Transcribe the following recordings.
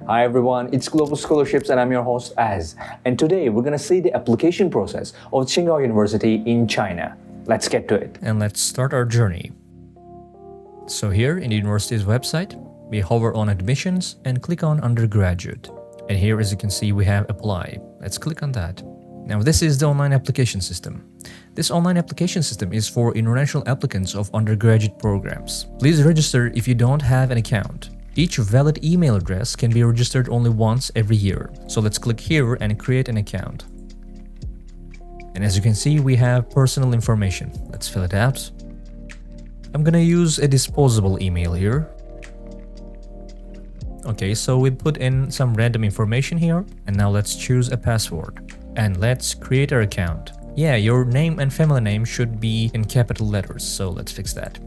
Hi everyone, it's Global Scholarships and I'm your host Az. And today we're going to see the application process of Tsinghua University in China. Let's get to it. And let's start our journey. So here in the university's website, we hover on admissions and click on undergraduate. And here, as you can see, we have apply. Let's click on that. Now this is the online application system. This online application system is for international applicants of undergraduate programs. Please register if you don't have an account. Each valid email address can be registered only once every year. So let's click here and create an account. And as you can see, we have personal information. Let's fill it out. I'm gonna use a disposable email here. Okay, so we put in some random information here, and now let's choose a password. And let's create our account. Yeah, your name and family name should be in capital letters, so let's fix that.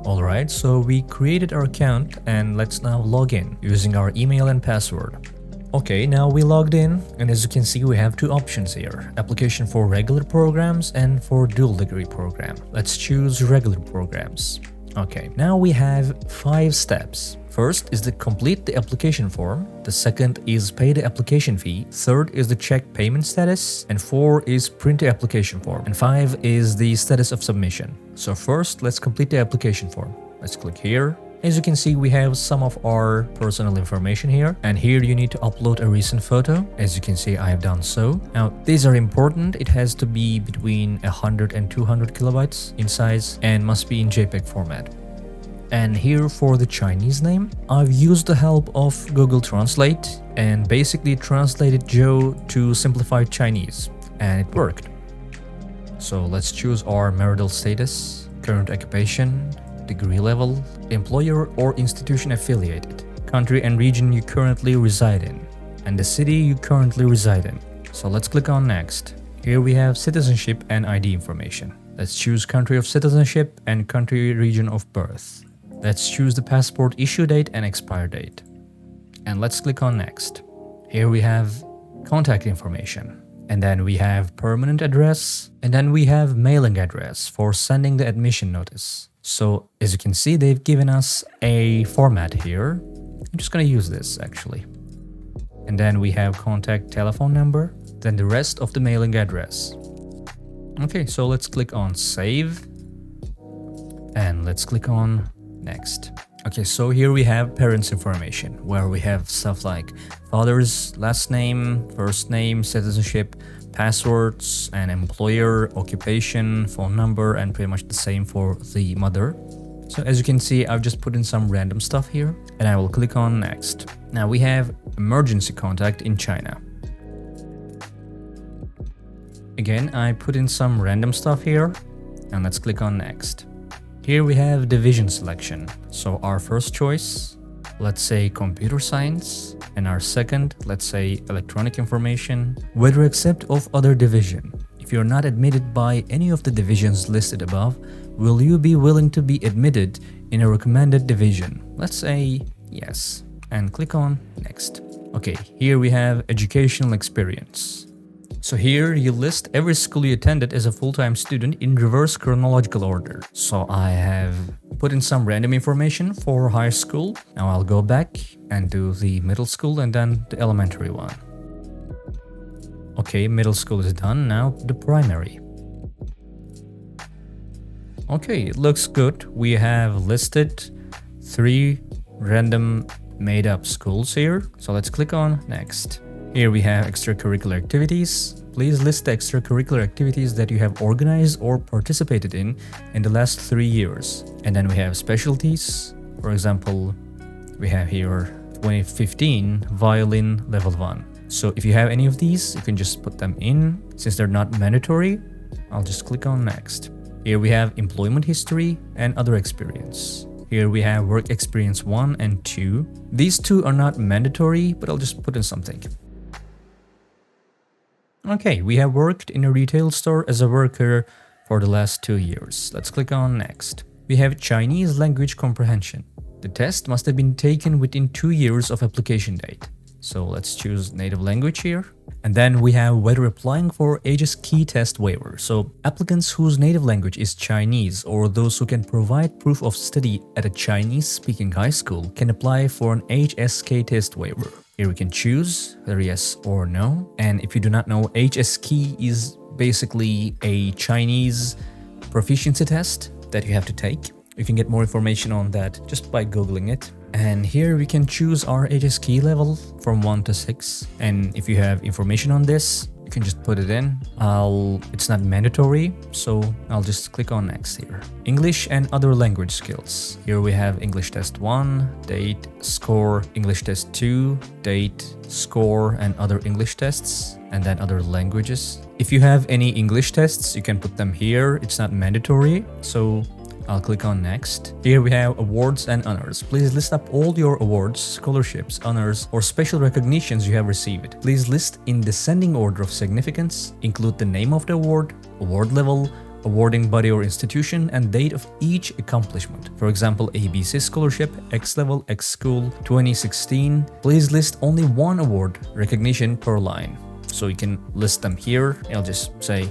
Alright, so we created our account and let's now log in using our email and password. Okay, now we logged in, and as you can see, we have two options here. Application for regular programs and for dual degree program. Let's choose regular programs. Okay, now we have 5 steps. First is to complete the application form. The second is pay the application fee. Third is to check payment status. And 4 is print the application form. And 5 is the status of submission. So first, let's complete the application form. Let's click here. As you can see, we have some of our personal information here. And here you need to upload a recent photo. As you can see, I have done so. Now, these are important. It has to be between 100 and 200 kilobytes in size and must be in JPEG format. And here for the Chinese name, I've used the help of Google Translate and basically translated Joe to simplified Chinese, and it worked. So let's choose our marital status, current occupation, degree level, employer or institution affiliated, country and region you currently reside in, and the city you currently reside in. So let's click on next. Here we have citizenship and ID information. Let's choose country of citizenship and country region of birth. Let's choose the passport issue date and expire date. And let's click on next. Here we have contact information. And then we have permanent address. And then we have mailing address for sending the admission notice. So as you can see, they've given us a format here. I'm just gonna use this actually. And then we have contact telephone number. Then the rest of the mailing address. Okay, so let's click on save. And let's click on next. Okay, so here we have parents information, where we have stuff like father's last name, first name, citizenship, passwords, and employer, occupation, phone number, and pretty much the same for the mother. So as you can see, I've just put in some random stuff here, and I will click on next. Now we have emergency contact in China. Again, I put in some random stuff here, and let's click on next. Here we have division selection. So our first choice, let's say computer science, and our second, let's say electronic information, whether accept of other division. If you're not admitted by any of the divisions listed above, will you be willing to be admitted in a recommended division? Let's say yes, and click on next. Okay, here we have educational experience. So here you list every school you attended as a full-time student in reverse chronological order. So I have put in some random information for high school. Now I'll go back and do the middle school and then the elementary one. Okay, middle school is done. Now the primary. Okay, it looks good. We have listed 3 random made-up schools here. So let's click on next. Here we have extracurricular activities. Please list the extracurricular activities that you have organized or participated in the last 3 years. And then we have specialties. For example, we have here 2015 violin level 1. So if you have any of these, you can just put them in. Since they're not mandatory, I'll just click on next. Here we have employment history and other experience. Here we have work experience 1 and 2. These 2 are not mandatory, but I'll just put in something. Okay, we have worked in a retail store as a worker for the last 2 years. Let's click on next. We have Chinese language comprehension. The test must have been taken within 2 years of application date. So let's choose native language here. And then we have whether applying for HSK test waiver. So applicants whose native language is Chinese or those who can provide proof of study at a Chinese-speaking high school can apply for an HSK test waiver. Here we can choose whether yes or no. And if you do not know, HSK is basically a Chinese proficiency test that you have to take. You can get more information on that just by googling it. And here we can choose our HSK level from 1 to 6. And if you have information on this, you can just put it in. It's not mandatory, so I'll just click on next here. English and other language skills. Here we have English test 1, date, score, English test 2, date, score, and other English tests, and then other languages. If you have any English tests, you can put them here. It's not mandatory, so I'll click on next. Here we have awards and honors. Please list up all your awards, scholarships, honors, or special recognitions you have received. Please list in descending order of significance, include the name of the award, award level, awarding body or institution, and date of each accomplishment. For example, ABC Scholarship, X Level, X School, 2016. Please list only one award recognition per line. So you can list them here. I'll just say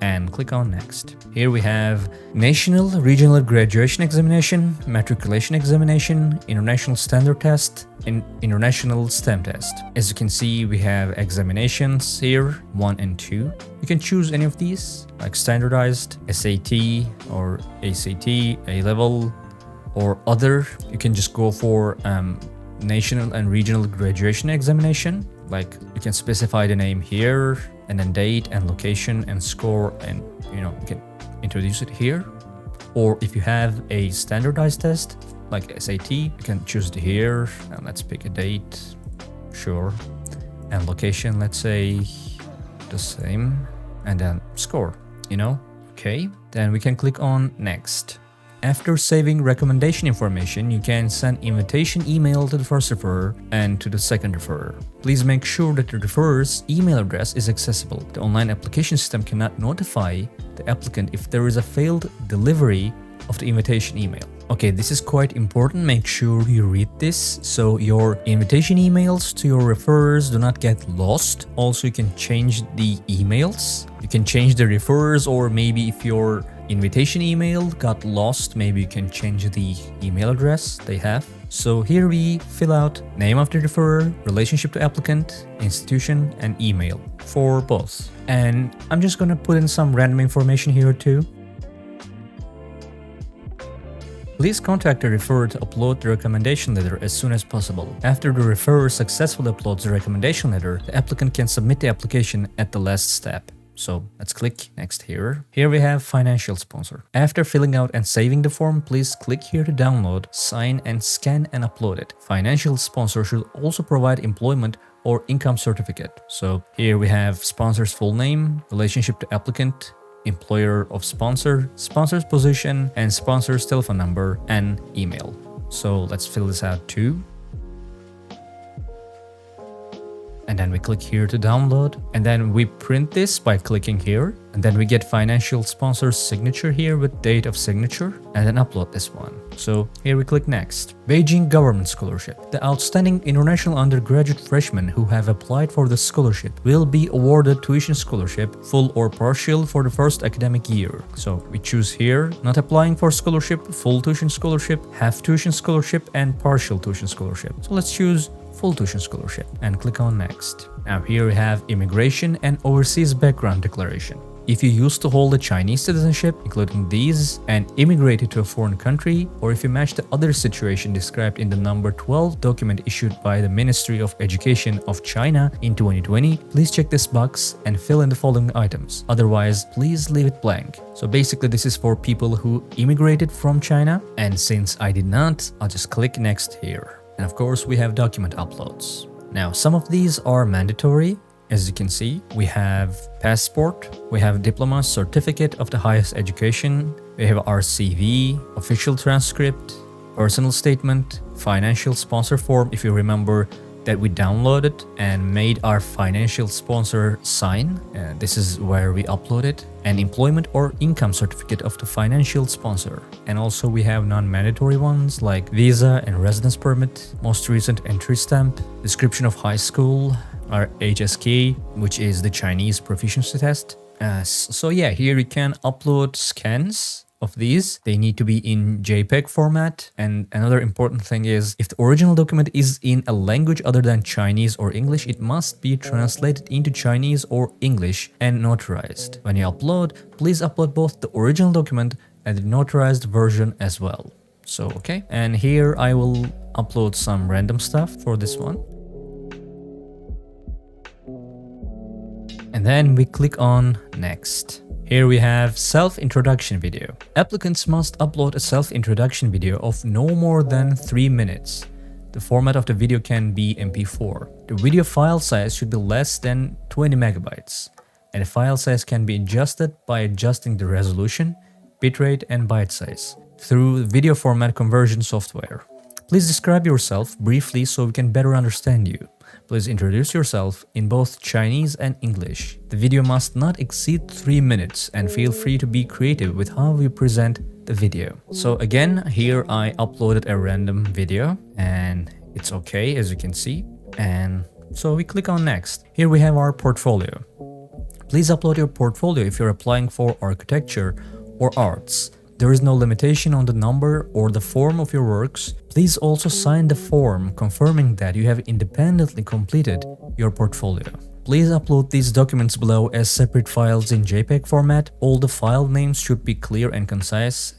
and click on next. Here we have National Regional Graduation Examination, Matriculation Examination, International Standard Test, and International STEM Test. As you can see, we have examinations here, 1 and 2. You can choose any of these, like standardized, SAT, or ACT, A-Level, or other. You can just go for National and Regional Graduation Examination. Like, you can specify the name here, and then date and location and score, and you can introduce it here. Or if you have a standardized test like SAT, you can choose it here, and let's pick a date, sure, and location, let's say the same, and then score, okay. Then we can click on next. After saving recommendation information, you can send invitation email to the first referrer and to the second referrer. Please make sure that the referrer's email address is accessible. The online application system cannot notify the applicant if there is a failed delivery of the invitation email. Okay, this is quite important. Make sure you read this so your invitation emails to your referrers do not get lost. Also, you can change the emails. You can change the referrers, or maybe if your invitation email got lost, maybe you can change the email address they have. So here we fill out name of the referrer, relationship to applicant, institution, and email for both. And I'm just gonna put in some random information here too. Please contact the referrer to upload the recommendation letter as soon as possible. After the referrer successfully uploads the recommendation letter, the applicant can submit the application at the last step. So let's click next here. Here we have financial sponsor. After filling out and saving the form, please click here to download, sign, and scan and upload it. Financial sponsor should also provide employment or income certificate. So here we have sponsor's full name, relationship to applicant, employer of sponsor, sponsor's position, and sponsor's telephone number and email. So let's fill this out too. And then we click here to download, and then we print this by clicking here, and then we get financial sponsor's signature here with date of signature, and then upload this one. So here we click next. Beijing Government Scholarship. The outstanding international undergraduate freshmen who have applied for the scholarship will be awarded tuition scholarship, full or partial, for the first academic year. So we choose here, not applying for scholarship, full tuition scholarship, half tuition scholarship, and partial tuition scholarship. So let's choose full tuition scholarship and click on next. Now here we have immigration and overseas background declaration. If you used to hold a Chinese citizenship, including these, and immigrated to a foreign country, or if you match the other situation described in the number 12 document issued by the Ministry of Education of China in 2020, please check this box and fill in the following items. Otherwise, please leave it blank. So basically this is for people who immigrated from China, and since I did not, I'll just click next here. And of course, we have document uploads. Now, some of these are mandatory. As you can see, we have passport, we have diploma, certificate of the highest education, we have our CV, official transcript, personal statement, financial sponsor form, if you remember that we downloaded and made our financial sponsor sign. This is where we upload it. And employment or income certificate of the financial sponsor. And also we have non-mandatory ones like visa and residence permit, most recent entry stamp, description of high school, our HSK, which is the Chinese proficiency test. So yeah, here you can upload scans of these. They need to be in JPEG format. And another important thing is, if the original document is in a language other than Chinese or English, it must be translated into Chinese or English and notarized. When you upload, please upload both the original document and the notarized version as well. So okay, and here I will upload some random stuff for this one. And then we click on next. Here we have self-introduction video. Applicants must upload a self-introduction video of no more than 3 minutes. The format of the video can be MP4. The video file size should be less than 20 megabytes. And the file size can be adjusted by adjusting the resolution, bitrate and byte size through video format conversion software. Please describe yourself briefly so we can better understand you. Please introduce yourself in both Chinese and English. The video must not exceed 3 minutes and feel free to be creative with how you present the video. So again, here I uploaded a random video and it's okay, as you can see. And so we click on next. Here we have our portfolio. Please upload your portfolio if you're applying for architecture or arts. There is no limitation on the number or the form of your works. Please also sign the form confirming that you have independently completed your portfolio. Please upload these documents below as separate files in JPEG format. All the file names should be clear and concise.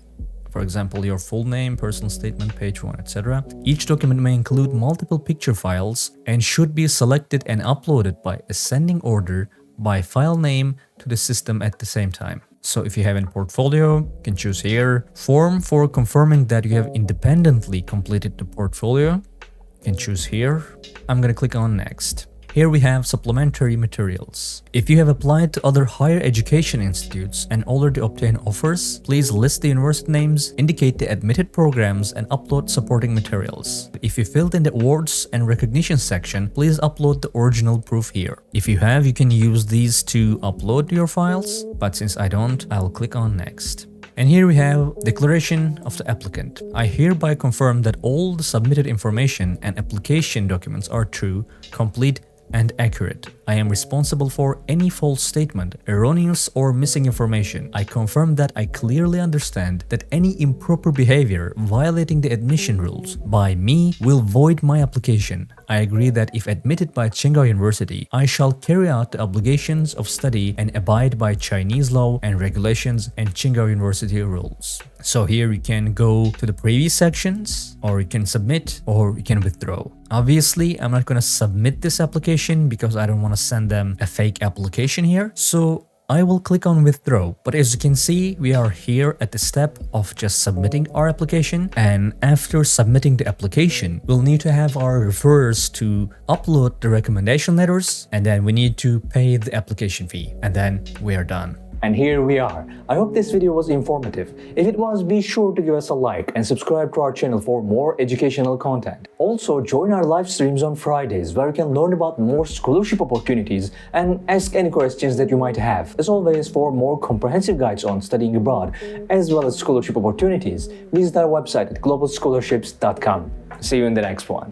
For example, your full name, personal statement, page 1, etc. Each document may include multiple picture files and should be selected and uploaded by ascending order by file name to the system at the same time. So if you have a portfolio, you can choose here. Form for confirming that you have independently completed the portfolio. You can choose here. I'm gonna click on next. Here we have supplementary materials. If you have applied to other higher education institutes and already obtained offers, please list the university names, indicate the admitted programs, and upload supporting materials. If you filled in the awards and recognition section, please upload the original proof here. If you have, you can use these to upload your files, but since I don't, I'll click on next. And here we have declaration of the applicant. I hereby confirm that all the submitted information and application documents are true, complete, and accurate. I am responsible for any false statement, erroneous or missing information. I confirm that I clearly understand that any improper behavior violating the admission rules by me will void my application. I agree that if admitted by Tsinghua University, I shall carry out the obligations of study and abide by Chinese law and regulations and Tsinghua University rules. So here you can go to the previous sections, or you can submit, or you can withdraw. Obviously, I'm not going to submit this application because I don't want to send them a fake application here. So I will click on withdraw. But as you can see, we are here at the step of just submitting our application. And after submitting the application, we'll need to have our referrers to upload the recommendation letters. And then we need to pay the application fee. And then we are done. And here we are. I hope this video was informative. If it was, be sure to give us a like and subscribe to our channel for more educational content. Also, join our live streams on Fridays where you can learn about more scholarship opportunities and ask any questions that you might have. As always, for more comprehensive guides on studying abroad as well as scholarship opportunities, visit our website at globalscholarships.com. See you in the next one.